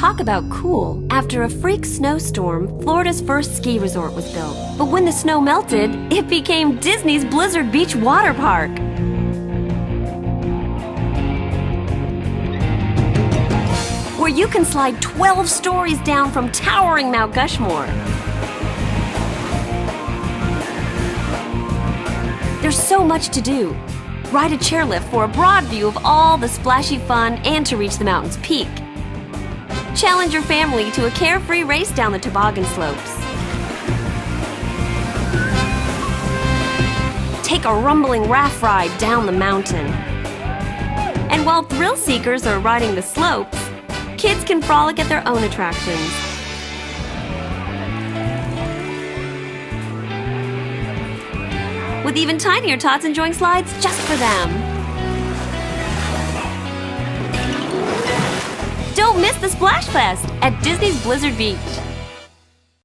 Talk about cool. After a freak snowstorm, Florida's first ski resort was built. But when the snow melted, it became Disney's Blizzard Beach water park. Where you can slide 12 stories down from towering Mount Gushmore. There's so much to do. Ride a chairlift for a broad view of all the splashy fun and to reach the mountain's peak. Challenge your family to a carefree race down the toboggan slopes. Take a rumbling raft ride down the mountain. And while thrill seekers are riding the slopes, kids can frolic at their own attractions. With even tinier tots enjoying slides just for them. Don't miss the Splash Fest at Disney's Blizzard Beach.